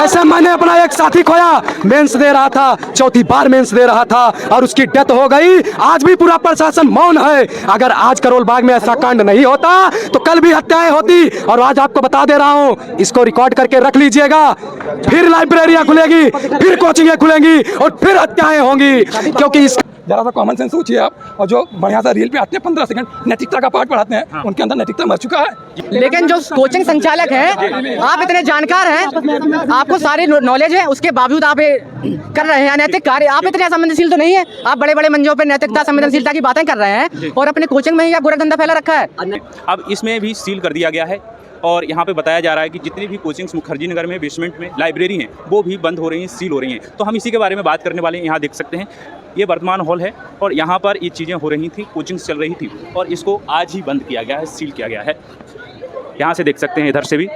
जैसे मैंने अपना एक साथी खोया, मेंस दे रहा था, चौथी बार मेंस दे रहा था और उसकी डेथ हो गई। आज भी पूरा प्रशासन मौन है। अगर आज करोल बाग में ऐसा कांड नहीं होता तो कल भी हत्याएं होती। और आज आपको बता दे रहा हूं, इसको रिकॉर्ड करके रख लीजिएगा। फिर लाइब्रेरियां खुलेगी, फिर कोचिंगें खुलेंगी और फिर हत्याएं होंगी, क्योंकि इस जरा सा कॉमन सेंस सोचिए आप। और जो बढ़िया सा रील पे आते हैं 15 सेकंड नैतिकता का पाठ पढ़ाते हैं, उनके अंदर नैतिकता मर चुका है। लेकिन जो कोचिंग संचालक हैं, आप इतने जानकार हैं, आपको सारी नॉलेज है, उसके बावजूद आप ये कर रहे हैं अनैतिक कार्य। आप इतने संवेदनशील तो नहीं है। आप बड़े बड़े मंचों पे नैतिकता संवेदनशीलता की बातें कर रहे हैं और अपने कोचिंग में ही आप बुरा धंधा फैला रखा है। अब इसमें भी सील कर दिया गया है और यहाँ पे बताया जा रहा है कि जितनी भी कोचिंग्स मुखर्जी नगर में बेसमेंट में लाइब्रेरी हैं वो भी बंद हो रही हैं, सील हो रही हैं। तो हम इसी के बारे में बात करने वाले हैं। यहाँ देख सकते हैं ये वर्तमान हॉल है और यहाँ पर ये चीज़ें हो रही थी, कोचिंग्स चल रही थी और इसको आज ही बंद किया गया है, सील किया गया है। यहाँ से देख सकते हैं, इधर से भी।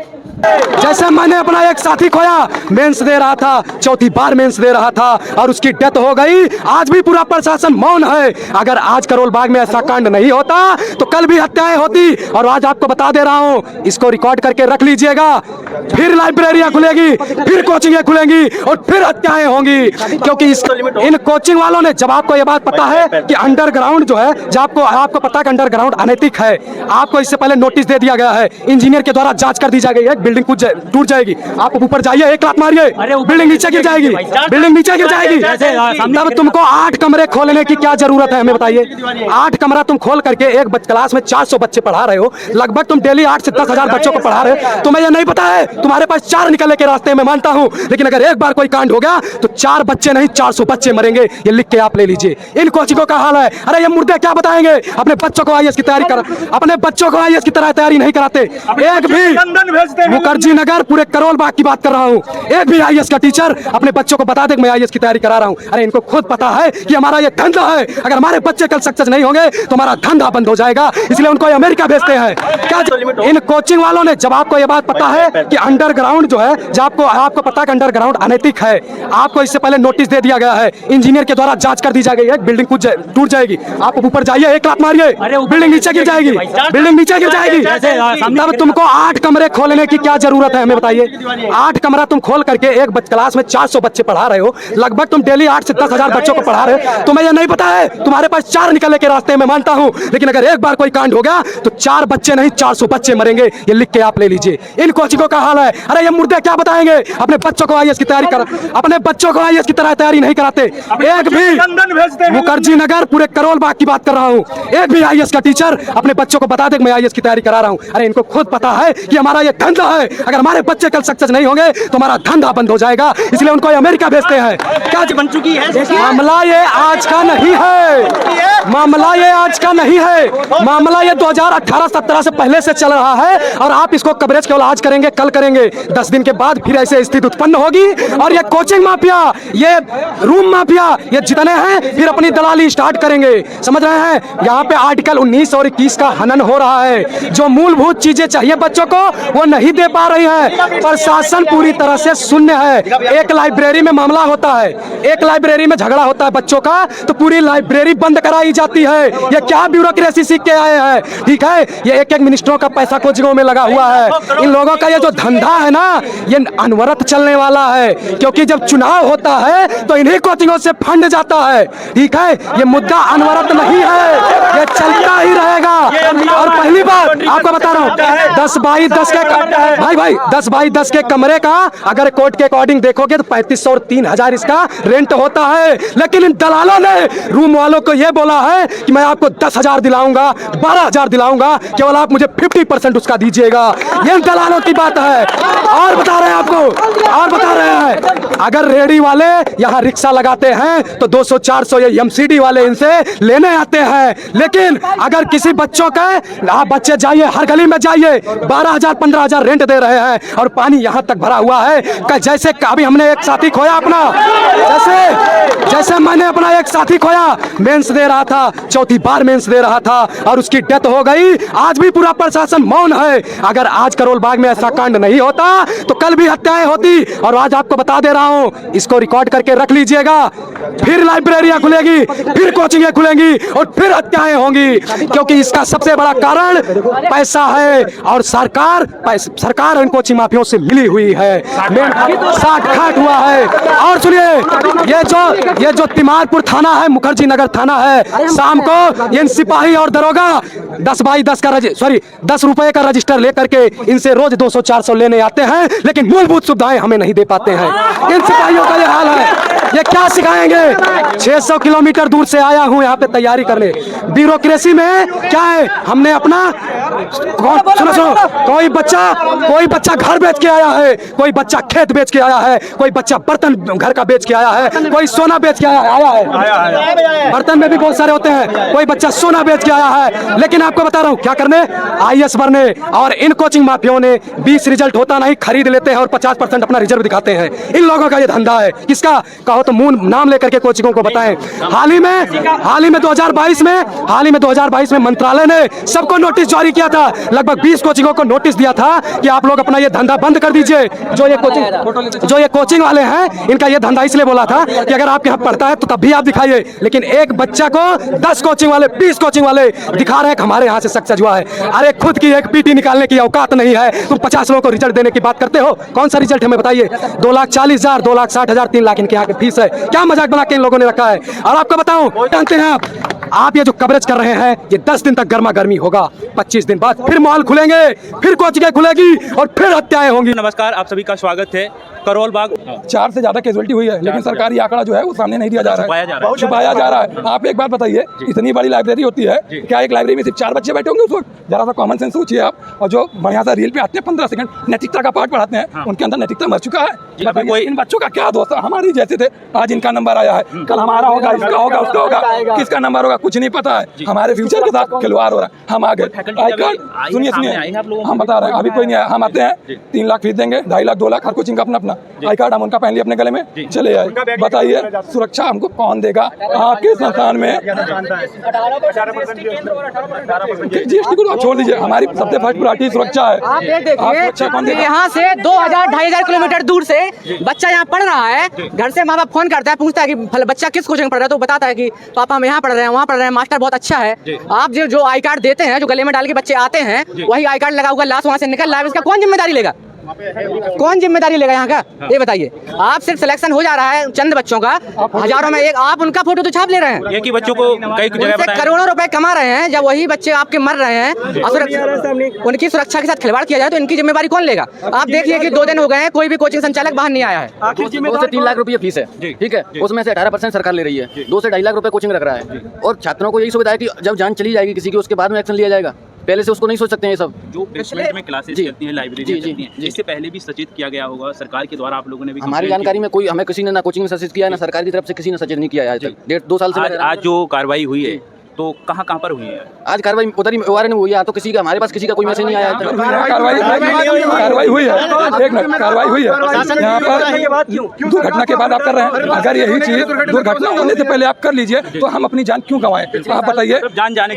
जैसे मैंने अपना एक साथी खोया, मेंस दे रहा था, चौथी बार मेंस दे रहा था और उसकी डेथ हो गई। आज भी पूरा प्रशासन मौन है। अगर आज करोल बाग में ऐसा कांड नहीं होता तो कल भी हत्याएं होती। और आज आपको बता दे रहा हूं, इसको रिकॉर्ड करके रख लीजिएगा। फिर लाइब्रेरियां खुलेगी, फिर कोचिंगें खुलेंगी और फिर हत्याएं होंगी, क्योंकि इन कोचिंग वालों ने, जब आपको यह बात पता है कि अंडरग्राउंड जो है, जब आपको पता है कि अंडरग्राउंड अनैतिक है, आपको इससे पहले नोटिस दे दिया गया है, इंजीनियर के द्वारा जांच कर दी जाएगी। एक बिल्डिंग कुछ टूट जाएगी, आप ऊपर जाइए, एक लात मारिए, बिल्डिंग नीचे गिर जाएगी, बिल्डिंग नीचे गिर जाएगी। तब तुमको 8 कमरे खोलने की क्या जरूरत है, हमें बताइए। 8 कमरा तुम खोल करके एक क्लास में 400 बच्चे पढ़ा रहे हो, लगभग तुम डेली 8 से 10 हजार बच्चों को पढ़ा रहे हो। तुम्हें यह नहीं पता है, तुम्हारे पास 4 निकलने के रास्ते में मानता हूं, लेकिन अगर एक बार कोई कांड हो गया तो 4 बच्चे नहीं 400 बच्चे मरेंगे। ये लिख के आप ले लीजिए। इन कोचिंगों का हाल है। अरे ये मुर्दे क्या बताएंगे, अपने बच्चों को आईएएस की तैयारी कर, अपने बच्चों को आईएएस की तरह तैयारी नहीं कराते। एक भी मुखर्जी नगर पूरे करोल बाग की बात कर रहा हूँ, एक भी आईएएस का टीचर अपने बच्चों को बता दे मैं आईएएस की तैयारी करा रहा हूँ। अरे इनको खुद पता है कि हमारा ये धंधा है, अगर हमारे बच्चे कल सक्सेस नहीं होंगे तो हमारा धंधा बंद हो जाएगा, इसलिए उनको अमेरिका भेजते हैं। क्या इन कोचिंग वालों ने, जब आपको ये बात पता है कि अंडरग्राउंड जो है, जब आपको पता है कि अंडरग्राउंड अनैतिक है, आपको इससे पहले नोटिस दे दिया गया है, इंजीनियर के द्वारा जांच कर दी जाएगी। एक बिल्डिंग कुछ टूट जाएगी, आप ऊपर जाइए, एक लात मारिए, बिल्डिंग नीचे गिर जाएगी, बिल्डिंग नीचे गिर जाएगी। तब तुमको 8 कमरे खोलने की क्या जरूरत है, हमें बताइए। 8 कमरा तुम खोल करके एक क्लास में 400 बच्चे पढ़ा रहे हो, लगभग तुम डेली 8 से 10 हजार बच्चों को पढ़ा रहे हो। तुम्हें यह नहीं पता है, तुम्हारे पास 4 निकलने के रास्ते में मानता हूं, लेकिन अगर एक बार कोई कांड हो गया तो 4 बच्चे नहीं 400 बच्चे मरेंगे। ये लिख के आप ले लीजिए। इन कोचिंगों का हाल है। अरे ये मुर्दे क्या बताएंगे, अपने बच्चों को आईएएस की तैयारी कर, अपने बच्चों को आईएएस की तरह तैयारी नहीं कराते। एक भी मुखर्जी नगर पूरे करोल बाग की बात कर रहा हूँ, एक भी आईएएस का टीचर अपने बच्चों को बता दे मैं आईएएस की तैयारी करा रहा हूँ। अरे इनको खुद पता है कि हमारा ये धंधा है, अगर हमारे बच्चे कल सक्सेस नहीं होंगे तो हमारा धंधा बंद हो जाएगा, इसलिए उनको अमेरिका भेजते हैं। क्या बन चुकी है मामला, ये आज का नहीं है, मामला ये आज का नहीं है, मामला ये 2018-17 से पहले से चल रहा है। और आप इसको कवरेज केवल आज करेंगे, कल करेंगे, 10 दिन के बाद फिर ऐसे स्थिति उत्पन्न होगी। और ये कोचिंग माफिया, ये रूम माफिया, ये जितने हैं फिर अपनी दलाली स्टार्ट करेंगे, समझ रहे हैं। यहाँ पे आर्टिकल 19 और 21 का हनन हो रहा है। जो मूलभूत चीजें चाहिए बच्चों को वो नहीं दे पा रही है। प्रशासन पूरी तरह से शून्य है। एक लाइब्रेरी में मामला होता है, एक लाइब्रेरी में झगड़ा होता है बच्चों का, तो पूरी लाइब्रेरी बंद कराई जाती है। ये क्या ब्यूरोक्रेसी सीख के आए हैं, ठीक है। ये एक मिनिस्टरों का पैसा कोचिंगों में लगा हुआ है। इन लोगों का ये जो धंधा है ना, ये अनवरत चलने वाला है, क्योंकि जब चुनाव होता है तो इन्हीं कोचिंगों से फंड जाता है, ठीक है। ये मुद्दा अनवरत नहीं है, ये चलता ही रहेगा। और पहली बात आपको बता रहा हूँ, 10 बाई 10 के भाई 10 बाई 10 के कमरे का अगर कोर्ट के अकॉर्डिंग देखोगे तो 3500 और 3000 इसका रेंट होता है। लेकिन इन दलालों ने रूम वालों को यह बोला है कि मैं आपको 10,000 दिलाऊंगा, 12,000 दिलाऊंगा, केवल आप मुझे 50% उसका दीजिएगा। ये दलालों की बात है। और बता रहे हैं आपको, और बता रहे हैं, अगर रेडी वाले यहाँ रिक्शा लगाते हैं तो 200-400 ये एमसीडी वाले इनसे लेने आते हैं। लेकिन अगर किसी बच्चों का, आप बच्चे जाइए, हर गली में जाइए, 12,000-15,000 रेंट दे रहे हैं और पानी यहाँ तक भरा हुआ है। जैसे अभी हमने एक साथी खोया अपना, जैसे मैंने अपना एक साथी खोया, मेंस दे रहा था, चौथी बार मेंस दे रहा था और उसकी डेथ हो गई। आज भी पूरा प्रशासन मौन है। अगर आज करोल बाग में ऐसा कांड नहीं होता तो कल भी हत्याएं होती। और आज आपको बता दे रहा हूँ, इसको रिकॉर्ड करके रख लीजिएगा। फिर लाइब्रेरियां खुलेगी, फिर कोचिंगें खुलेंगी और फिर हत्याएं होंगी, क्योंकि इसका सबसे बड़ा कारण पैसा है और सरकार इन कोचिंग माफियों से मिली हुई है। साठ खाट हुआ है। और सुनिए, ये जो तिमारपुर थाना है, मुखर्जी नगर थाना है, शाम को इन सिपाही और दरोगा 10 रुपए का रजिस्टर लेकर के इनसे रोज 200-400 लेने आते हैं, लेकिन मूलभूत सुविधाएं हमें नहीं दे पाते हैं। इन सिपाहियों का ये हाल है। ये क्या सिखाएंगे? 600 किलोमीटर दूर से आया हूं यहाँ पे तैयारी करने। ब्यूरोक्रेसी में क्या है, हमने अपना सुनो, कोई बच्चा घर बेच के आया है, कोई बच्चा खेत बेच के आया है, कोई बच्चा बर्तन घर का बेच के आया है, कोई सोना बेच के आया है। बर्तन में भी बहुत सारे होते हैं। कोई बच्चा सोना बेच के आया है। लेकिन आपको बता रहा हूं क्या करने, IAS भरने। और इन कोचिंग माफियों ने 20 रिजल्ट होता नहीं, खरीद लेते हैं और 50% अपना रिजर्व दिखाते हैं। इन लोगों का ये धंधा है। किसका कहो तो मुंह नाम लेकर के कोचिंगों को बताएं। हाल ही में 2022 में मंत्रालय ने सबको नोटिस जारी किया था। लगभग 20 कोचिंगों को नोटिस दिया था कि आप लोग अपना ये धंधा बंद कर दीजिए। जो ये कोचिंग वाले हैं, इनका ये धंधा इसलिए बोला था कि अगर आपके यहाँ पढ़ता है तो तब भी आप दिखाइए। लेकिन एक बच्चा को 10 कोचिंग वाले, 20 कोचिंग वाले दिखा रहे हैं कि हमारे यहाँ से सक्सेस हुआ है। अरे खुद की एक पीटी निकालने की औकात नहीं है, तुम 50 लोगों को रिजल्ट देने की बात करते हो। कौन सा रिजल्ट हमें बताइए? 2,40,000, 2,60,000, 3 लाख इनके यहाँ की फीस है। क्या मजाक बना के इन लोगों ने रखा है? और आपको बताऊं, जानते हैं आप ये जो कवरेज कर रहे हैं, ये 10 दिन तक गर्मा गर्मी होगा। 25 दिन बाद फिर मॉल खुलेंगे, फिर कोचिंगें खुलेगी और फिर हत्याएं होंगी। नमस्कार, आप सभी का स्वागत है। करोल बाग 4 से ज्यादा कैजुअलिटी हुई है, लेकिन सरकारी आंकड़ा जो है वो सामने नहीं दिया जा रहा है, छुपाया जा रहा है। आप एक बात बताइए, इतनी बड़ी लाइब्रेरी होती है, क्या एक लाइब्रेरी में सिर्फ 4 बच्चे बैठे होंगे उस वक्त? जरा सा कॉमन सेंस सोचिए आप। और जो बढ़िया सा रील पे आते हैं 15 सेकंड नैतिकता का पाठ पढ़ाते हैं, उनके अंदर नैतिकता मर चुका है। कोई इन बच्चों का क्या दोस्त है? हमारी जैसे थे, आज इनका नंबर आया है, कल हमारा होगा, इसका होगा, उसका होगा, किसका नंबर होगा कुछ नहीं पता है। हमारे फ्यूचर के साथ खिलवाड़ हो रहा है। हम आ गए। आई कार्ड सुनिए, हम बता रहे हैं, अभी कोई नहीं आया। हम आते हैं, 3 लाख फीस देंगे, 2.5 लाख, 2 लाख, हर कोचिंग का अपना आई कार्ड हम उनका पहन लिया अपने गले में, चले आए। बताइए सुरक्षा हमको कौन देगा? आपके संस्थान में GST को छोड़ दीजिए, हमारी सबसे फर्स्ट प्रायोरिटी सुरक्षा है। आप ये देखिए, यहाँ से 2,000-2,500 किलोमीटर दूर से बच्चा यहाँ पढ़ रहा है। घर से माँ बाप फोन करता है, पूछता है कि बच्चा किस कोचिंग में पढ़ रहा है, तो बताता है कि पापा हम यहाँ पढ़ रहे हैं, वहाँ पढ़ रहे हैं, मास्टर बहुत अच्छा है। आप जो आई कार्ड देते हैं, जो गले में डाल के बच्चे आते हैं, वही आई कार्ड लगा हुआ लास्ट वहाँ से निकल रहा है, इसका कौन जिम्मेदारी लेगा? कौन जिम्मेदारी लेगा यहाँ का? ये बताइए। आप सिर्फ सिलेक्शन हो जा रहा है चंद बच्चों का, हजारों में एक, आप उनका फोटो तो छाप ले रहे हैं। एक ही बच्चों को कई जगह करोड़ों रुपए कमा रहे हैं, जब वही बच्चे आपके मर रहे हैं, उनकी सुरक्षा के साथ खिलवाड़ किया जाए तो इनकी जिम्मेदारी कौन लेगा? आप देखिए कि 2 दिन हो गए हैं, कोई भी कोचिंग संचालक बाहर नहीं आया है। 2 से 3 लाख रुपये फीस है, ठीक है, उसमें से 18% सरकार ले रही है। 2 से 2.5 लाख रुपए कोचिंग रख रहा है, और छात्रों को यही सुविधा है कि जब जान चली जाएगी किसी की, उसके बाद में एक्शन लिया जाएगा। पहले से उसको नहीं सोच सकते हैं ये सब। जो बेसमेंट में क्लासेस चलती हैं, लाइब्रेरी चलती हैं, इससे पहले भी सचेत किया गया होगा सरकार के द्वारा। आप लोगों ने भी हमारी जानकारी में कोई, हमें किसी ने ना कोचिंग में सचेत किया है, ना सरकार की तरफ से किसी ने सचेत नहीं किया है आज तक। 1.5-2 साल से आज जो कार्रवाई हुई है तो कहाँ पर हुई है? आज कार्रवाई उधर ही में हुई है, तो किसी का, हमारे पास किसी का कोई मैसेज नहीं आया। कार्रवाई हुई है, एक मिनट, कार्रवाई हुई है। यहाँ पर दुर्घटना के बाद आप कर रहे हैं। अगर यही चीज दुर्घटना होने से पहले आप कर लीजिए तो हम अपनी जान क्यों गंवाएं? आप बताइए। जान जाने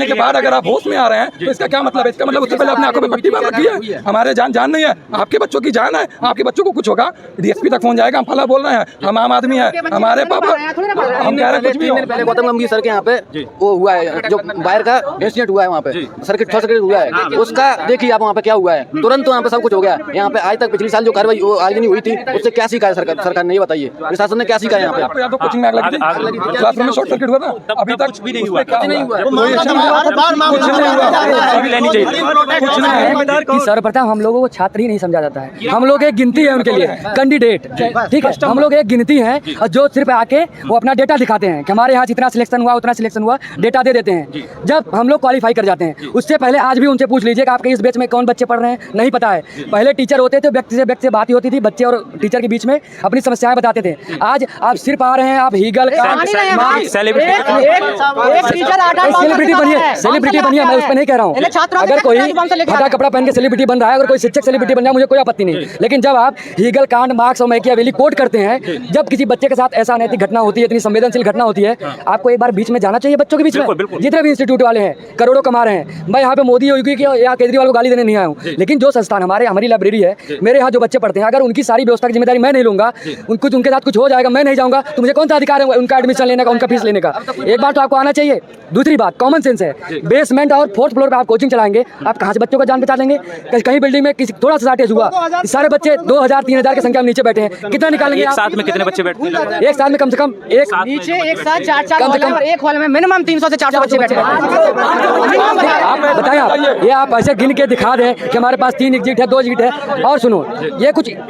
के बाद अगर आप होश में आ रहे हैं तो इसका क्या मतलब है? इसका मतलब उससे पहले अपने आंखों में पट्टी बांध रखी है। हमारे जान नहीं है, आपके बच्चों की जान है। आपके बच्चों को कुछ होगा, DSP तक फोन जाएगा, हम फला बोल रहे हैं, हम आम आदमी है, हमारे पापा, हम कह रहे हैं कुछ भी। पहले गौतम गंभीर सर के यहाँ पे वो हुआ है, जो वायर का इंसिडेंट हुआ है वहाँ पे, सर्किट हुआ है, उसका देखिए आप वहाँ पे क्या हुआ है। तुरंत वहाँ पे सब कुछ हो गया। यहाँ पे आज तक पिछले साल जो कार्रवाई आज नहीं हुई थी, उससे क्या सीखा है सरकार ने? ये बताइए, प्रशासन ने क्या सीखा है? यहाँ पे कोचिंग में आग लगी थी, क्लासरूम में शॉर्ट सर्किट हुआ था, अभी तक कुछ भी नहीं हुआ। सर्वप्रथम हम लोगों को छात्र ही नहीं समझा जाता है। हम लोग एक गिनती है उनके लिए, कैंडिडेट, ठीक है, हम लोग एक गिनती है, और जो सिर्फ आके वो अपना डेटा दिखाते हैं कि हमारे यहाँ जितना सिलेक्शन हुआ, उतना सिलेक्शन हुआ, डेटा दे देते हैं। जब हम लोग क्वालिफाई कर जाते हैं, उससे पहले आज भी उनसे पूछ लीजिए कि आपके इस बैच में कौन बच्चे पढ़ रहे हैं, नहीं पता है। पहले टीचर होते थे, व्यक्ति से बात ही होती थी, बच्चे और टीचर के बीच में अपनी समस्याएं बताते थे। आज आप सिर्फ आ रहे हैं, आप हीगल सेलिब्रिटी बनिए, मैं उस पर नहीं कह रहा हूँ। अगर कोई फटा कपड़ा पहन के सेलिब्रिटी बन रहा है, अगर कोई शिक्षक सेलिब्रिटी बन रहा है, मुझे कोई आपत्ति नहीं। लेकिन जब आप हीगल कांड, मार्क्स और मैकियावेली कोट करते हैं, जब किसी बच्चे के साथ ऐसा अनैतिक घटना होती है, इतनी संवेदनशील घटना होती है, आपको एक बार बीच में जाना चाहिए बच्चों के के बीच में, जितने भी इंस्टीट्यूट वाले हैं करोड़ों कमा रहे हैं। मैं यहाँ पे मोदी योगी की या केजरीवाल को गाली देने नहीं आया हूँ, लेकिन जो संस्थान हमारी लाइब्रेरी है, मेरे यहाँ जो बच्चे पढ़ते हैं, अगर उनकी सारी व्यवस्था की जिम्मेदारी मैं नहीं लूंगा, उनके साथ कुछ हो जाएगा, मैं नहीं जाऊँगा, तो मुझे कौन सा अधिकार है उनका एडमिशन लेने का, उनका फीस लेने का। एक बार तो आपको आना चाहिए। दूसरी बात कॉमन सेंस है, बेसमेंट और 4th फ्लोर पे आप कोचिंग चलाएंगे, आप कहाँ से बच्चों का जान बचा लेंगे? कहीं बिल्डिंग में किसी थोड़ा सा शॉर्टेज हुआ, सारे बच्चे 2000-3000 की संख्या में नीचे बैठे हैं, कितना निकालेंगे? एक साथ में कितने बच्चे बैठते हैं? एक साथ में कम से कम एक नीचे एक साथ 4 हॉल हैं और एक हॉल में मिनिमम 300 से 400 बच्चे बैठे हैं। आप बताएं, ये आप ऐसे गिन के दिखा दें कि हमारे पास 3 एग्जिट है, 2 एग्जिट है। और सुनो,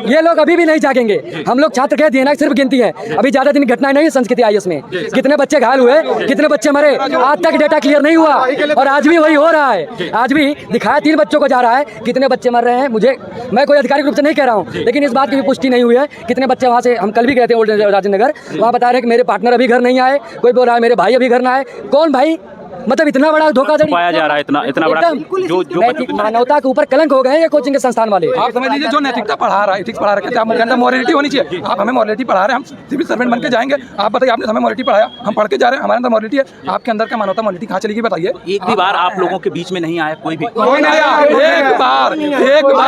ये लोग अभी भी नहीं जागेंगे। हम लोग छात्र कह दिए ना, सिर्फ गिनती है, अभी ज्यादा दिन घटनाएं नहीं है संस्कृति IAS में। कितने बच्चे घायल हुए, कितने बच्चे मरे, आज तक डेटा क्लियर नहीं हुआ, और आज भी वही हो रहा है। आज भी दिखाया 3 बच्चों को जा रहा है, कितने बच्चे मर रहे हैं मैं कोई आधिकारिक रूप से नहीं कह रहा हूँ, लेकिन इस बात की भी पुष्टि नहीं हुई है कितने बच्चे वहाँ से। हम कल भी गए थे ओल्ड राजेंद्र नगर, वहाँ बता रहे हैं कि मेरे पार्टनर अभी घर नहीं आए, कोई बोल रहा है मेरे भाई अभी घर ना आए। कौन भाई? मतलब इतना बड़ा धोखाधड़ी पाया जा रहा है, इतना बड़ा जो मानवता के ऊपर कलंक हो गए हैं ये कोचिंग के संस्थान वाले। आप समझ लीजिए, जो नैतिकता पढ़ा रहा है, एथिक्स पढ़ा रहा है, आपके अंदर मॉरलिटी होनी चाहिए। आप हमें मॉरलिटी पढ़ा रहे हैं, हम सिविल सर्वेंट बन के जाएंगे। आप बताइए, आपने हमें मॉरलिटी पढ़ाया, हम पढ़ के जा रहे हैं, हमारे अंदर मॉरलिटी है, आपके अंदर क्या मानवता मॉरलिटी कहाँ चलेगी बताइए? एक भी बार आप लोगों के बीच में नहीं आया कोई भी? कोई नहीं आया, एक बार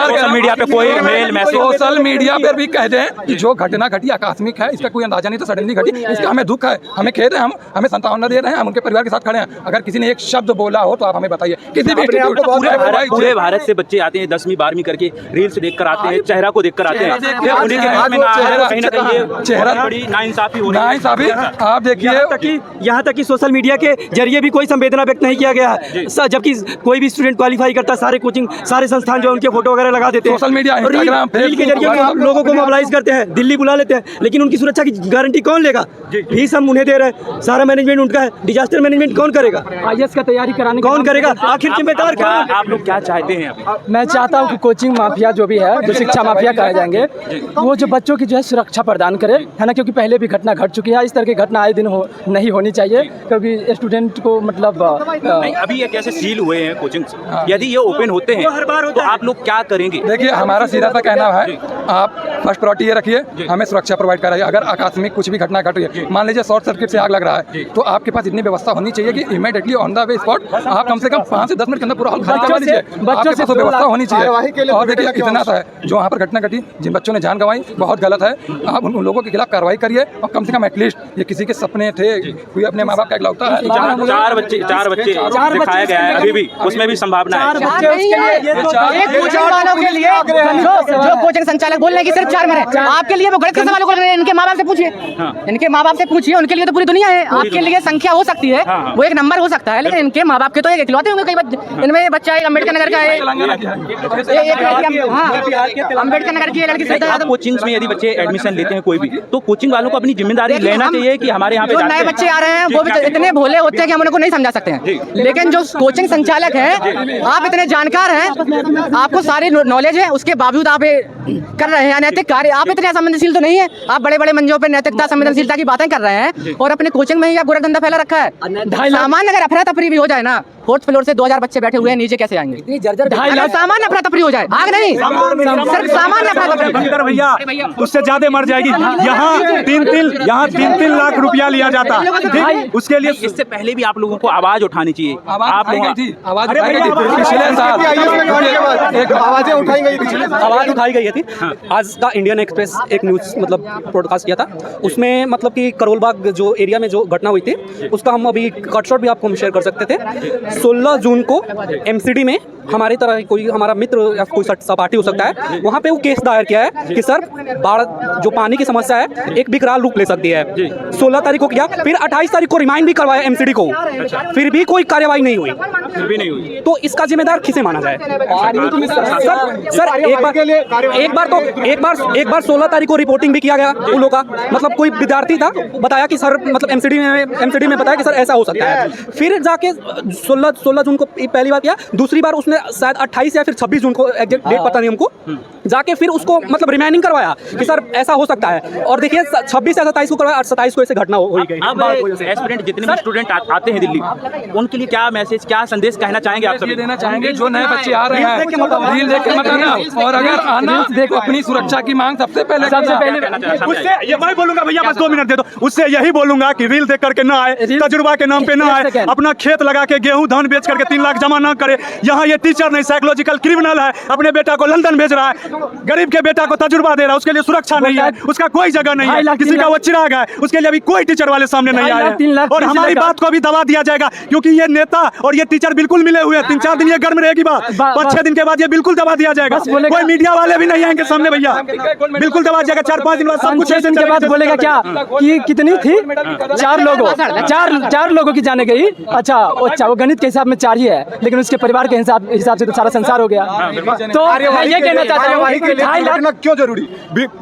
सोशल मीडिया पे कोई मेल मैसेज, सोशल मीडिया पर भी कह दें कि जो घटना घटी आकस्मिक है, इसका कोई अंदाजा नहीं था, सडनली घटी, इसका हमें दुख है, हमें खेद है, हमें सांत्वना दे रहे हैं, हम उनके परिवार के साथ खड़े हैं। अगर किसी ने एक शब्द बोला हो तो आप हमें बताइए। किसी भी पूरे भारत से बच्चे आते हैं 10वीं 12वीं करके, रील्स देखकर आते हैं, चेहरा को देखकर आते हैं, उन्हीं के बीच में कहीं ना कहीं चेहरा बड़ी नाइंसाफी हो रही है। आप देखिए, यहाँ तक कि सोशल मीडिया के जरिए भी कोई संवेदना व्यक्त नहीं किया गया है, जबकि कोई भी स्टूडेंट क्वालिफाई करता, सारे कोचिंग सारे संस्थान जो उनके फोटो वगैरह लगा देते हैं, सोशल मीडिया इंस्टाग्राम रील के जरिए लोगों को मोबिलाइज करते हैं, दिल्ली बुला लेते हैं, लेकिन उनकी सुरक्षा की गारंटी कौन लेगा? फीस हम उन्हें दे रहे हैं, सारा मैनेजमेंट उनका है, डिजास्टर मैनेजमेंट कौन करेगा? IAS का तैयारी कराने कौन करेगा? आखिर जिम्मेदार कौन? आप लोग क्या चाहते हैं? मैं चाहता हूँ कि कोचिंग माफिया जो भी है, जो शिक्षा माफिया कहे जाएंगे, वो जो बच्चों की जो है सुरक्षा प्रदान करे, है ना, क्योंकि पहले भी घटना घट चुकी है। इस तरह की घटना आए दिन नहीं होनी चाहिए, क्योंकि स्टूडेंट को मतलब अभी ये कैसे सील हुए हैं कोचिंग, यदि ये ओपन होते हैं तो आप लोग क्या करेंगे? देखिए, हमारा सीधा सा कहना है, आप फर्स्ट प्रायोरिटी ये रखिए, हमें सुरक्षा प्रोवाइड कराइए। अगर आकस्मिक कुछ भी घटना घट रही है, मान लीजिए शॉर्ट सर्किट से आग लग रहा है, तो आपके पास इतनी व्यवस्था होनी चाहिए कि immediately on the way spot आप कम से कम 5 से 10 मिनट के अंदर पूरा हॉल खाली करवा लीजिए। आपके पास व्यवस्था होनी चाहिए। और देखिए, इतना सा है, जो वहाँ पर घटना घटी, जिन बच्चों ने जान गंवाई, बहुत गलत है। आप उन लोगों के खिलाफ कार्रवाई करिए, और कम से कम एटलीस्ट ये किसी के सपने थे, कोई अपने माँ बाप का इकलौता है। 4 बच्चे दिखाया गया है, अभी भी उसमें भी संभावना है। कोचिंग वालों के लिए जो कोचिंग संचालक बोल रहे हैं कि सिर्फ 4 मरे, आपके लिए वो गलत के सवालों को इनके माँ बाप से पूछिए, इनके माँ बाप से पूछिए, उनके लिए तो पूरी दुनिया है। आपके लिए संख्या हो सकती है, वो एक नंबर हो सकता है, लेकिन इनके माँ बाप के तो एक इकलौते होंगे। कई इनमें बच्चा एक अम्बेडकर नगर का है, अम्बेडकर नगर की लड़की। कोचिंग में यदि बच्चे एडमिशन लेते हैं कोई भी, तो कोचिंग वालों को अपनी जिम्मेदारी लेना चाहिए कि हमारे यहाँ पे जो नए बच्चे आ रहे हैं वो भी इतने भोले होते हैं कि हम उनको नहीं समझा सकते हैं, लेकिन जो कोचिंग संचालक है, आप इतने जानकार हैं, आपको सारी नॉलेज है, उसके बावजूद आप कर रहे हैं अनैतिक कार्य। आप इतने संवेदनशील तो नहीं है, आप बड़े बड़े मंचों पर नैतिकता संवेदनशीलता की बातें कर रहे हैं, और अपने कोचिंग में ही आप गोरखधंधा फैला रखा है। सामान्य अगर अफरा तफरी भी हो जाए ना, 4th फ्लोर से 2000 बच्चे बैठे हुए हैं, नीचे कैसे आएंगे? अगर सामान्य अफरा तफरी हो जाए, आग नहीं, सिर्फ सामान्य अफरा तफरी भैया उससे ज्यादा मर जाएगी। यहाँ 3 लाख रुपया लिया जाता है उसके लिए। इससे पहले भी आप लोगों को आवाज उठानी चाहिए। आप आवाज उठाई गई थी। आज का इंडियन एक्सप्रेस एक न्यूज मतलब ब्रॉडकास्ट किया था, उसमें मतलब कि करोल बाग जो एरिया में जो घटना हुई थी, उसका हम अभी कट शॉट भी आपको हम शेयर कर सकते थे। 16 जून को MCD में हमारी तरह कोई हमारा मित्र या कोई सहपाठी हो सकता है, वहाँ पे वो केस दायर किया है कि सर बाढ़ जो पानी की समस्या है एक विकराल रूप ले सकती है। 16 तारीख को किया, फिर 28 तारीख को रिमाइंड भी करवाया MCD को, फिर भी कोई कार्यवाही नहीं हुई, तो इसका जिम्मेदार किसे माना जाए? सर एक बार 16 तारीख को रिपोर्टिंग भी किया गया उन लोगों का, मतलब कोई विद्यार्थी था, बताया कि सर मतलब MCD में बताया कि सर ऐसा हो सकता है। फिर जाके 16 जून को पहली बार किया, दूसरी बार उसने शायद 28 या फिर 26 जून को एग्जैक्ट डेट पता नहीं हमको, जाके फिर उसको मतलब रिमाइंडिंग करवाया कि सर ऐसा हो सकता है। और देखिए 26 या 27 को करवाया, 27 को ऐसे घटना हो गई। अब एस्पिरेंट जितने भी स्टूडेंट आते हैं दिल्ली, उनके लिए क्या मैसेज, क्या संदेश कहना चाहेंगे आप? ये देना चाहेंगे, जो नए बच्चे आ रहे हैं, रील देख के मत आना, और अगर आना देखो अपनी सुरक्षा की मांग सबसे पहले उससे ये मैं बोलूंगा भैया, बस 2 मिनट दे दो। उससे यही बोलूंगा कि रील देख करके ना आए, तजुर्बा के नाम पे ना आए, अपना खेत लगा के गेहूं धान बेच करके 3 लाख जमा ना करे। यहाँ ये टीचर नहीं, साइकोलॉजिकल क्रिमिनल है, अपने बेटा को लंदन भेज रहा है, गरीब के बेटा को तजुर्बा दे रहा है, उसके लिए सुरक्षा नहीं है, उसका कोई जगह नहीं है, किसी का वो चिराग है, उसके लिए अभी कोई टीचर वाले सामने नहीं आए। और हमारी बात को भी दबा दिया जाएगा क्योंकि ये नेता और ये टीचर बिल्कुल मिले हुए हैं। 3-4 दिन ये घर में रहेगी बात, 5-6 दिन के बाद ये बिल्कुल दबा दिया जाएगा। कोई मीडिया वाले भी नहीं आएंगे सामने भैया, बिल्कुल दबा जाएगा। 4-5 दिन बाद सब कुछ दिन के बाद बोलेगा क्या कि कितनी थी? 4 लोगों की जाने गई। अच्छा वो गणित के हिसाब में 4 ही है, लेकिन उसके परिवार के हिसाब से तो सारा संसार हो गया। तो मैं ये कहना चाहता हूँ क्यों जरूरी?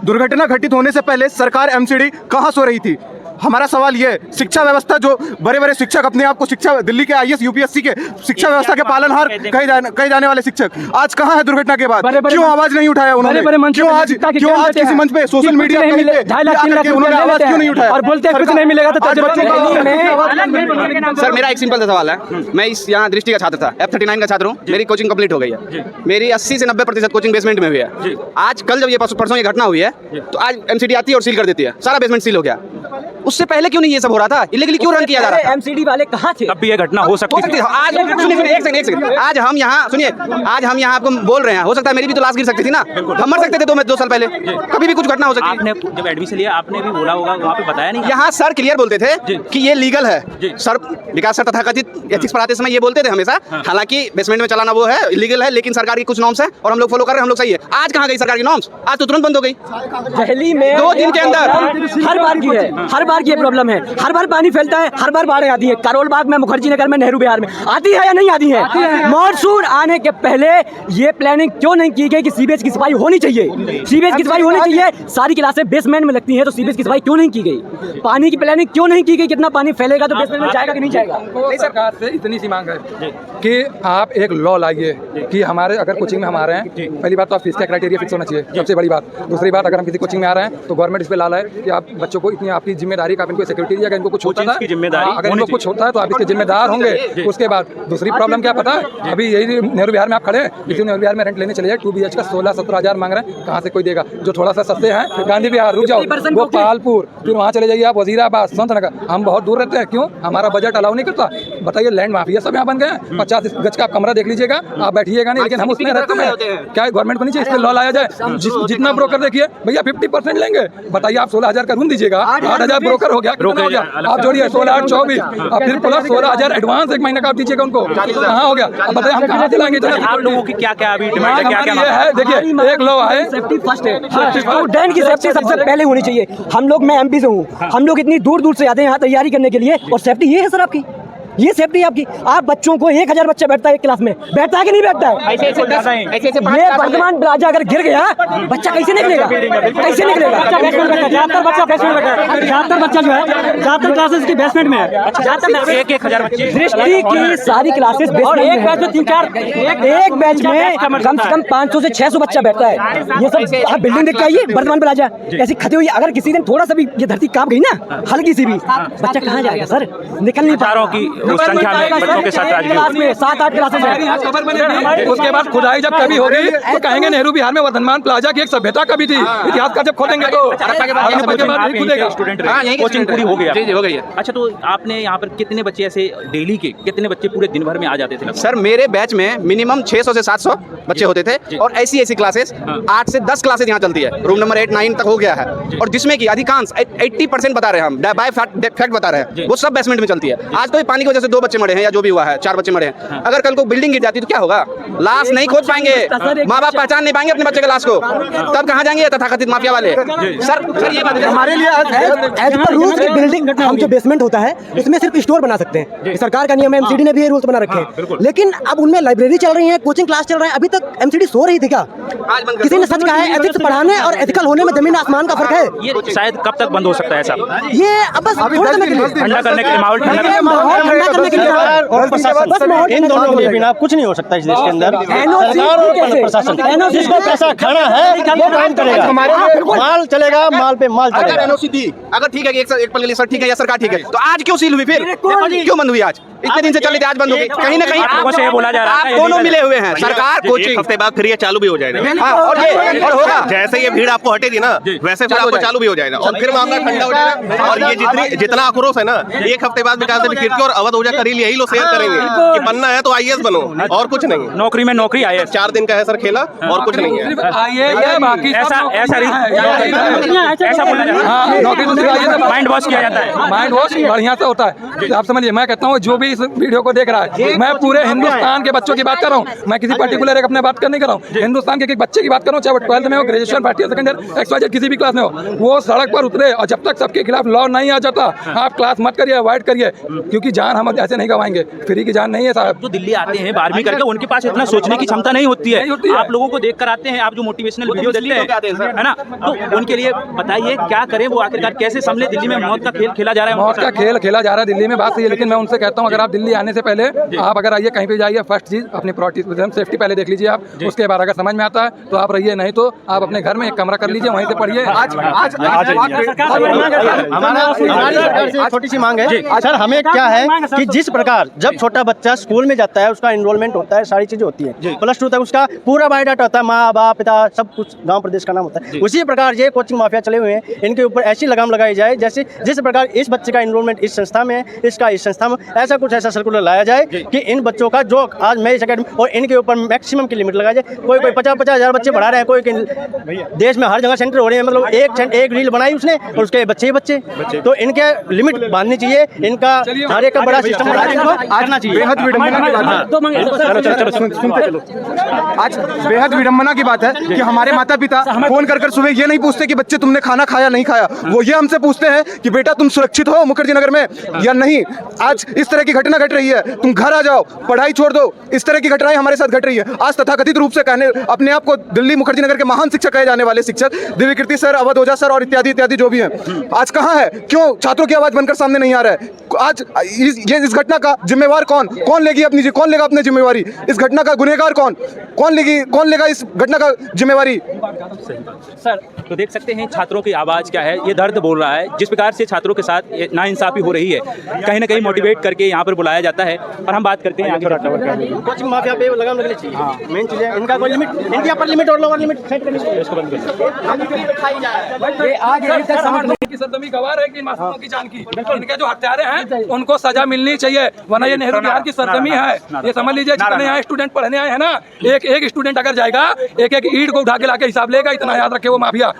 दुर्घटना घटित होने से पहले सरकार एमसीडी कहाँ सो रही थी? हमारा सवाल ये, शिक्षा व्यवस्था जो बड़े बड़े शिक्षक अपने आप को शिक्षा दिल्ली के आईएएस यूपीएससी के शिक्षा व्यवस्था के पालनहार कहे जाने वाले शिक्षक आज कहाँ है? दुर्घटना के बाद क्यों आवाज नहीं उठाया उन्होंने? क्यों आज किसी मंच पे सोशल मीडिया उन्होंने आवाज क्यों नहीं उठाया? और बोलते हैं कुछ नहीं मिलेगा तो सर मेरा एक सिंपल सा सवाल है, मैं इस यहाँ दृष्टि का छात्र था, F39 का छात्र हूँ, मेरी कोचिंग कंप्लीट हो गई है, मेरी 80 से 90% कोचिंग बेसमेंट में हुई है। आज कल जब ये परसों ये घटना हुई है तो आज एमसीडी आती है और सील कर देती है, सारा बेसमेंट सील हो गया। उससे पहले क्यों नहीं ये सब हो रहा था? इलीगली क्यों रन किया जा रहा था? एमसीडी वाले कहाँ थे? तब भी ये घटना हो सकती थी। आज सुनिए एक सेकंड, आज हम यहाँ आपको बोल रहे हैं, हो सकता है मेरी भी तो लाश गिर सकती थी ना, हम मर सकते थे 2 साल पहले, कभी भी कुछ घटना हो सकती है। आपने जब एडमिशन लिया आपने भी बोला होगा, वहाँ पे बताया नहीं? यहाँ सर क्लियर बोलते थे कि ये लीगल है। सर विकास सर तथाकथित एथिक्स पढ़ाते समय ये बोलते थे हमेशा, हालांकि बेसमेंट में चलाना वो है इलीगल है, लेकिन सरकार की कुछ नॉर्म्स है और हम लोग फॉलो कर रहे हैं, हम लोग सही है। आज कहाँ गई सरकार की नॉर्म्स? आज तो तुरंत बंद हो गई। दिल्ली में 2 दिन के अंदर हर बार की है, हर बार की प्रॉब्लम है, हर बार पानी फैलता है, हर बार बाढ़ आती है। करोल बाग में, मुखर्जी नगर में, नेहरू बिहार में आती है या नहीं आती है? मॉनसून आने के पहले ये प्लानिंग क्यों नहीं की गई कि सीवेज की सफाई होनी चाहिए? सीवेज की सफाई होनी चाहिए, सारी क्लासें बेसमेंट में लगती हैं, तो सीवेज की सफाई क्यों नहीं की गई? पानी की प्लानिंग क्यों नहीं की गई? कितना पानी फैलेगा तो बेसमेंट में जाएगा कि नहीं जाएगा? सरकार से इतनी सी मांग है कि आप एक लॉ लाइए कि हमारे अगर कोचिंग में हम आ रहे हैं, पहली बात तो आप फीस का क्राइटेरिया फिक्स होना चाहिए, सबसे बड़ी बात। दूसरी बात, अगर हम किसी कोचिंग में आ रहे हैं तो गवर्नमेंट इस पे ला है कि आप बच्चों को इतनी आपकी जिम्मेदारी का, इनको सिक्योरिटी दिया, इनको कुछ होता है, अगर इनको कुछ होता है तो आप इसके जिम्मेदार होंगे। उसके बाद दूसरी प्रॉब्लम क्या पता है? अभी यही नेहरू बिहार में आप खड़े हैं, इसी नेहरू बिहार में रेंट लेने चले जाए, 2 BH का 16-17 हज़ार मांग रहे हैं, कहाँ से कोई देगा? जो थोड़ा सा सस्ते हैं, गांधी बिहार रुक जाओ, गोपालपुर, फिर वहाँ चले जाइए आप वजीराबाद, संत नगर। हम बहुत दूर रहते हैं, क्यों? हमारा बजट अलाउ नहीं करता। बताइए, लैंड माफिया सब यहाँ बन गए हैं। 50 गज का कमरा देख लीजिएगा, आप बैठिएगा नहीं, लेकिन हम उसमें रहते हैं। क्या गवर्नमेंट को नहीं चाहिए इस पर लॉ लाया जाए? जितना ब्रोकर देखिए भैया 50% लेंगे, बताइए आप 16,000 का रूम दीजिएगा, 8,000 ब्रोकर हो गया, आप जोड़िए 16, 8, 24, अब फिर प्लस 16,000 एडवांस 1 महीने का आप दीजिएगा उनको, कहाँ हो गया? अब बताइए हम कहाँ से लाएंगे? आप लोगों की क्या क्या अभी डिमांड है? क्या ये है, देखिए एक लॉ है, सेफ्टी फर्स्ट है, स्टूडेंट की सेफ्टी सबसे पहले होनी चाहिए। हम लोग, मैं MP से हूँ, हम लोग इतनी दूर दूर से आते हैं यहाँ तैयारी करने के लिए, और सेफ्टी ये है सर आपकी, ये सेफ्टी है आपकी। आप बच्चों को 1000 बच्चा बैठता है एक क्लास में, बैठता है कि नहीं बैठता है? ये वर्धमान प्लाजा अगर गिर गया, बच्चा कैसे निकलेगा? कैसे निकलेगा? 73 बच्चा बेसमेंट में है, 73 बच्चा जो है 73 क्लासेस की बेसमेंट में है, 1,000 बच्चे। दृष्टि की सारी क्लासेस बेसमेंट में, एक बैच में 3-4, एक बैच में कम से कम 500 से 600 बच्चा बैठता है। ये सब आप बिल्डिंग देख के आइए, वर्धमान प्लाजा ऐसी खती हुई, अगर किसी दिन थोड़ा सा भी ये धरती कांप गई ना, हल्की सी भी, बच्चा कहाँ जाएगा सर? निकल नहीं पा रहा। उस संख्या में बच्चों के साथ क्लास में 7-8 क्लासेस हैं। खबर बनेगी, उसके बाद खुदाई जब कभी होगी तो कहेंगे नेहरू बिहार में वर्धमान प्लाजा की एक सभ्यता कभी थी। इतिहास का जब खोलेंगे तो कोचिंग पूरी हो गया, हो गई है। अच्छा, तो आपने यहाँ पर कितने बच्चे ऐसे डेली के, कितने बच्चे पूरे दिन भर में आ जाते थे? सर मेरे बैच में मिनिमम 600 से 700 बच्चे होते थे, और ऐसी क्लासेस 8 से 10 क्लासेस यहाँ चलती है, रूम नंबर 8, 9 तक हो गया है, और जिसमें कि अधिकांश 80% बता रहे हैं हम, बाय फैक्ट बता रहे हैं, वो सब बेसमेंट में चलती है। आज तो पानी की वजह से 2 बच्चे मरे हैं, या जो भी हुआ है 4 बच्चे मरे हैं। अगर कल को बिल्डिंग गिर जाती तो क्या होगा? लाश नहीं खोज पाएंगे, माँ बाप पहचान नहीं पाएंगे अपने बच्चे के लाश को, तब कहाँ जाएंगे तथाकथित माफिया वाले? सर ये बात हमारे लिए एज पर रूल्स बिल्डिंग, हम जो बेसमेंट होता है उसमें सिर्फ स्टोर बना सकते हैं, सरकार का नियम है, MCD ने भी ये रूल्स बना रखे हैं। लेकिन अब उनमें लाइब्रेरी चल रही है, कोचिंग क्लास चल रहा है, अभी तक MCD सो रही थी क्या? किसी ने सच कहा है, एथिक्स पढ़ाने और एथिकल होने में जमीन आसमान का फर्क है। ये शायद कब तक बंद हो सकता है साहब? ये अब बस थोड़े समय के लिए ठंडा करने के लिए, माहौल ठंडा करने के लिए, इन दोनों के बिना कुछ नहीं हो सकता इस देश के अंदर। NOC जिसको पैसा खाना है वो काम करेगा, माल चलेगा, माल पे माल चलेगा। अगर NOC दी, अगर ठीक है एक पल के लिए सर ठीक है, या सरकार ठीक है, तो आज क्यों सील हुई? फिर क्यों बंद हुई आज? इतने दिन से चल रही थी, आज बंद हो गई। कहीं ना कहीं आप लोगों से ये बोला जा रहा है, आप दोनों मिले हुए हैं, सरकार कोचिंग। हफ्ते बाद फिर ये चालू भी हो जाएगा। हाँ, और होगा जैसे ये भीड़ आपको हटेगी ना, वैसे फिर आपको चालू भी हो जाएगा और फिर मामला ठंडा हो जाएगा। और ये जितना आक्रोश है ना, एक हफ्ते बाद विकास दल खिड़की और अवध ओझा करील यही लोग शेयर करेंगे कि बनना है तो IAS बनो और कुछ नहीं। नौकरी में नौकरी IAS 4 दिन का है सर खेला और कुछ नहीं है। ऐसा बोला जा रहा है, नौकरी दूसरी आई है, माइंड वॉश किया जाता है। माइंड वॉश बढ़िया से होता है। आप समझिए, मैं कहता हूँ जो भी इस वीडियो को देख रहा है, मैं पूरे हिंदुस्तान के बच्चों की बात कर रहा हूँ, मैं किसी पर्टिकुलर एक अपने बात कर नहीं कर रहा हूँ, हिंदुस्तान के एक बच्चे की बात कर रहा हूँ, चाहे वो 12th में हो, graduation, first year, second year, XYZ किसी भी क्लास में हो, वो सड़क पर उतरे और जब तक सबके खिलाफ लॉ नहीं आ जाता, आप क्लास मत करिए, अवॉइड करिए, क्योंकि जान हम ऐसे नहीं गवाएंगे, फ्री की जान नहीं है साहब। जो दिल्ली आते हैं 12वीं करके, उनके पास इतना सोचने की क्षमता नहीं होती है। आप लोगों को देख कर आते हैं, आप जो मोटिवेशनल वीडियो देखते हैं, है ना, तो उनके लिए बताइए क्या करें, वो आखिरकार कैसे संभले। दिल्ली में मौत का खेल खेला जा रहा है, मौत का खेल खेला जा रहा है दिल्ली में, बात सही है, लेकिन मैं उनसे कहता हूँ अगर आप दिल्ली आने से पहले आप अगर आइए, कहीं पे जाइए, फर्स्ट चीज अपनी प्रायोरिटी सेफ्टी पहले देख लीजिए आप, उसके बाद अगर समझ में आता है तो आप रहिए, नहीं तो आप अपने घर में एक कमरा कर लीजिए, वहीं से पढ़िए। छोटी सी मांग है सर, हमें क्या है कि जिस प्रकार जब छोटा बच्चा स्कूल में जाता है, उसका एनरोलमेंट होता है, सारी चीजें होती है, +2 तक उसका पूरा बायोडाटा होता है, माँ बाप पिता सब कुछ, गांव प्रदेश का नाम होता है। उसी प्रकार ये कोचिंग माफिया चले हुए हैं, इनके ऊपर ऐसी लगाम लगाई जाए जैसे जिस प्रकार इस बच्चे का एनरोलमेंट इस संस्था में है, इसका इस संस्था में, ऐसा कुछ ऐसा सर्कुलर लाया जाए कि इन बच्चों का जो आज मैं इस अकेडमी और इनके ऊपर मैक्सिमम की लिमिट लगाई जाए। कोई 50-50 हज़ार बच्चे बढ़ा रहे हैं, कोई देश में हर जगह सेंटर हो रहे हैं, मतलब एक रील बनाई उसने और उसके बच्चे ही बच्चे, तो इनके लिमिट बांधनी चाहिए, इनका हर एक का बड़ा सिस्टम करना चाहिए। बेहद विडंबना की बात है, आज बेहद विडंबना की बात है कि हमारे माता पिता फोन कर सुबह ये नहीं पूछते कि बच्चे तुमने खाना खाया नहीं खाया, वो ये हमसे पूछते हैं कि बेटा तुम सुरक्षित हो मुखर्जी नगर में या नहीं। आज इस तरह की घटना घट रही है, तुम घर आ जाओ, पढ़ाई छोड़ दो, इस तरह की घटनाएं हमारे साथ घट रही है। आज तथाकथित रूप से कहने अपने आप को दिल्ली मुखर्जी नगर के महान शिक्षक कहे जाने वाले शिक्षक दिव्यकीर्ति सर, अवध ओझा सर और इत्यादि इत्यादि जो भी हैं, आज कहाँ है? क्यों छात्रों की आवाज बनकर सामने नहीं आ रहा है? आज इस घटना का जिम्मेवार कौन लेगी कौन लेगा अपनी जिम्मेवारी? इस घटना का गुनहगार कौन लेगा इस घटना का जिम्मेवारी? सर तो देख सकते हैं छात्रों की आवाज़ क्या है, ये दर्द बोल रहा है, जिस प्रकार से छात्रों के साथ नाइंसाफी हो रही है, कहीं ना कहीं मोटिवेट करके यहाँ पर बुलाया जाता है। और हम बात करते हैं आगे कोचिंग माफिया पे लगाम लगनी चाहिए, मेन चीज है इनका कोई लिमिट, इनकी अपर लिमिट और लोअर लिमिट सेट करनी चाहिए, इसको बंद की सरदमी गवार है कि मासूमों की जान की, इनके जो हत्यारे हैं उनको सजा मिलनी चाहिए, वरना ये नेहरू बिहार की सरदमी है। ये समझ लीजिए, जितने यहाँ स्टूडेंट पढ़ने आए हैं ना, एक स्टूडेंट अगर जाएगा एक ईंट को उठा के लाके हिसाब लेगा, इतना याद रखे वो माफिया।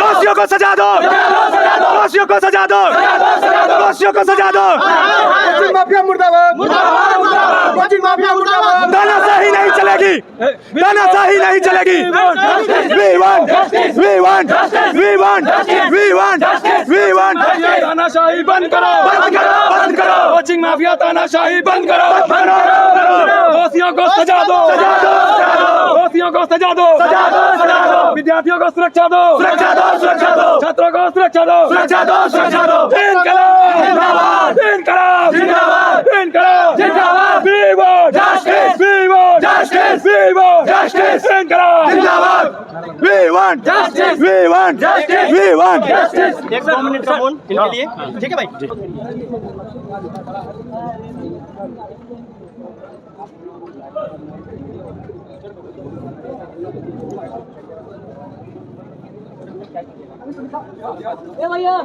दोषियों को सजा दो, दोषियों को सजा दो, दोषियों को सजा दो। माफिया मुर्दाबाद, तानाशाही नहीं चलेगी, तानाशाही नहीं चलेगी। We want तानाशाही बंद करो, बंद करो, कोचिंग माफिया तानाशाही बंद करो, दोषियों को सजा दो, दोषियों को सजा दो, विद्यार्थियों को सुरक्षा दो, छात्रों को सुरक्षा दो, इनकलाब जिंदाबाद, इनकलाब जिंदाबाद, We want justice, we want justice, we want justice, इनकलाब जिंदाबाद, We want justice, we want justice, we want justice। 1-2 minute का फोन इनके लिए, ठीक है भाई। भैया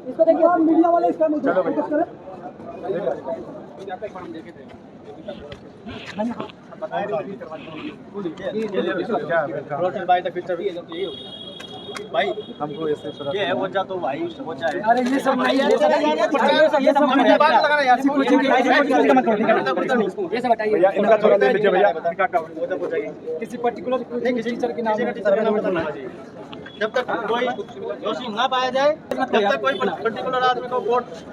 इसको देखिए, मीडिया वाले इसका भाई हमको ये है वो जा तो भाई वो चाहे, अरे ये सब नहीं है, ये सब हमें बात लगाना यार, ये सब हटाइए भैया, इनका थोड़ा दे दीजिए भैया, इनका का वो जब हो जाएगी किसी पर्टिकुलर टीचर के नाम जब तक कोई दोषी ना पाया जाए, तब तक कोई पर्टिकुलर आदमी को वोट